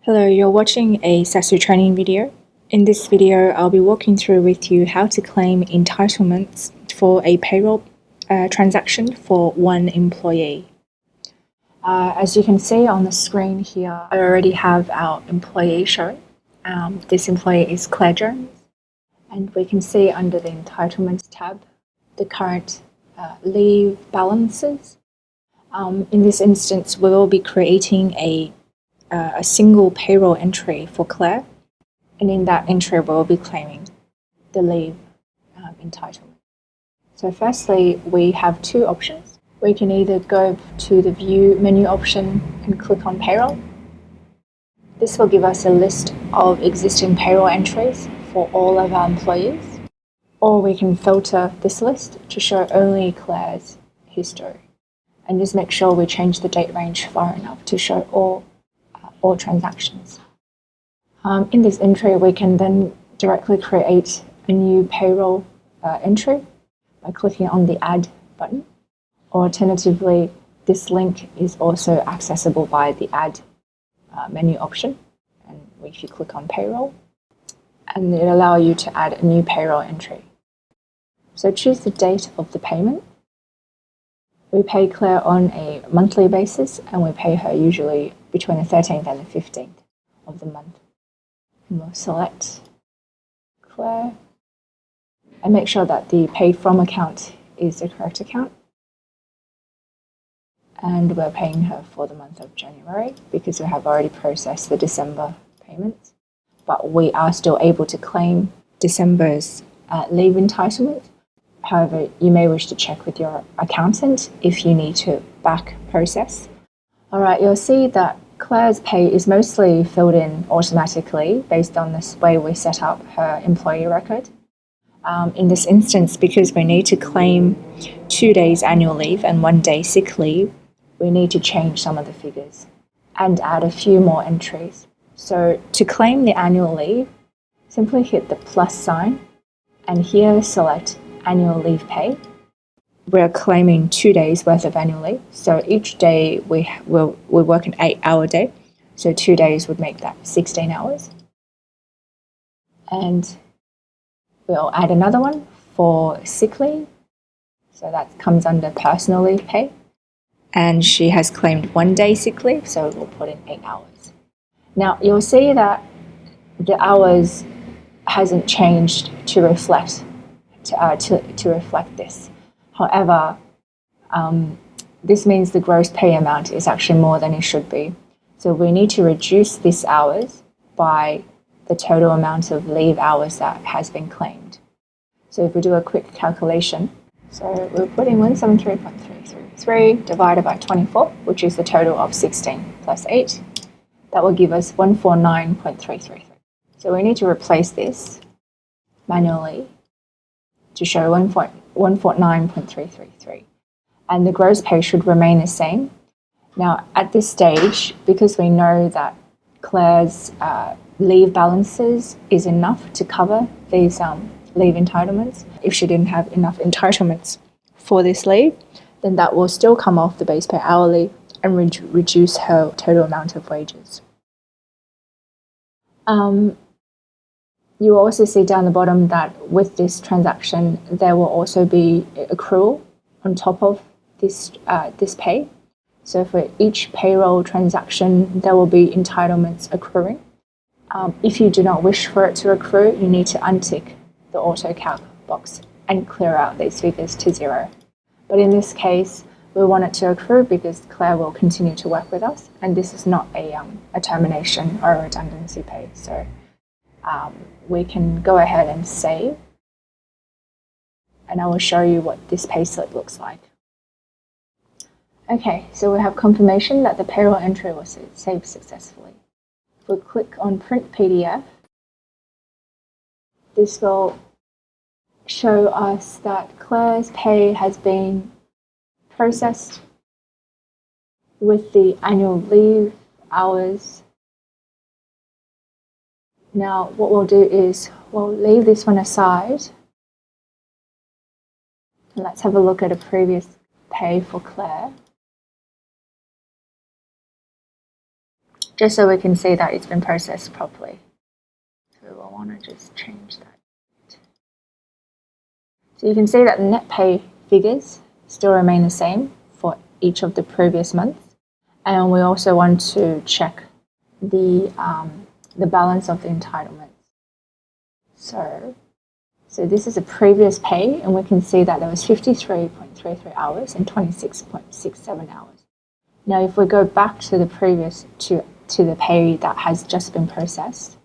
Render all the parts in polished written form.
Hello, you're watching a Saasu training video. In this video, I'll be walking through with you how to claim entitlements for a payroll transaction for one employee. As you can see on the screen here, I already have our employee showing. This employee is Claire Jones, and we can see under the Entitlements tab the current leave balances. In this instance, we will be creating a single payroll entry for Claire, and in that entry we'll be claiming the leave entitlement. So firstly, we have two options. We can either go to the view menu option and click on payroll. This will give us a list of existing payroll entries for all of our employees, or we can filter this list to show only Claire's history, and just make sure we change the date range far enough to show all transactions. In this entry, we can then directly create a new payroll entry by clicking on the Add button. Alternatively, this link is also accessible via the Add menu option, and if you click on Payroll, and it allows you to add a new payroll entry. So choose the date of the payment. We pay Claire on a monthly basis, and we pay her usually between the 13th and the 15th of the month. And we'll select Claire and make sure that the paid from account is the correct account. And we're paying her for the month of January because we have already processed the December payments, but we are still able to claim December's leave entitlement. However, you may wish to check with your accountant if you need to back process. All right, you'll see that Claire's pay is mostly filled in automatically based on this way we set up her employee record. In this instance, because we need to claim 2 days annual leave and 1 day sick leave, we need to change some of the figures and add a few more entries. So to claim the annual leave, simply hit the plus sign and here select annual leave pay. We're claiming 2 days worth of annual leave. So each day we work an 8-hour day. So 2 days would make that 16 hours. And we'll add another one for sick leave. So that comes under personal leave pay. And she has claimed 1 day sick leave, so we'll put in 8 hours. Now you'll see that the hours hasn't changed to reflect this. However, this means the gross pay amount is actually more than it should be. So we need to reduce this hours by the total amount of leave hours that has been claimed. So if we do a quick calculation, so we'll put in 173.333 divided by 24, which is the total of 16 plus 8. That will give us 149.333. So we need to replace this manually to show 149.333, and the gross pay should remain the same. Now at this stage, because we know that Claire's leave balances is enough to cover these leave entitlements, if she didn't have enough entitlements for this leave, then that will still come off the base pay hourly and reduce her total amount of wages. You will also see down the bottom that with this transaction, there will also be accrual on top of this pay. So for each payroll transaction, there will be entitlements accruing. If you do not wish for it to accrue, you need to untick the auto calc box and clear out these figures to 0. But in this case, we want it to accrue because Claire will continue to work with us, and this is not a termination or a redundancy pay. So we can go ahead and save, and I will show you what this payslip looks like. Okay, so we have confirmation that the payroll entry was saved successfully. If we click on Print PDF, this will show us that Claire's pay has been processed with the annual leave hours. Now what we'll do is we'll leave this one aside. And let's have a look at a previous pay for Claire. just so we can see that it's been processed properly. So we'll want to just change that. So you can see that the net pay figures still remain the same for each of the previous months. And we also want to check the balance of the entitlements. So this is a previous pay, and we can see that there was 53.33 hours and 26.67 hours. Now, if we go back to the previous, to the pay that has just been processed,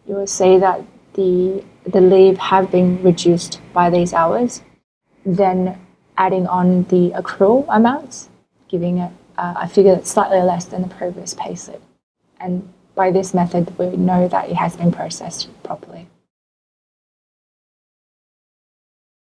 you will see that the leave have been reduced by these hours, then adding on the accrual amounts, giving it a figure that's slightly less than the previous payslip. And by this method, we know that it has been processed properly.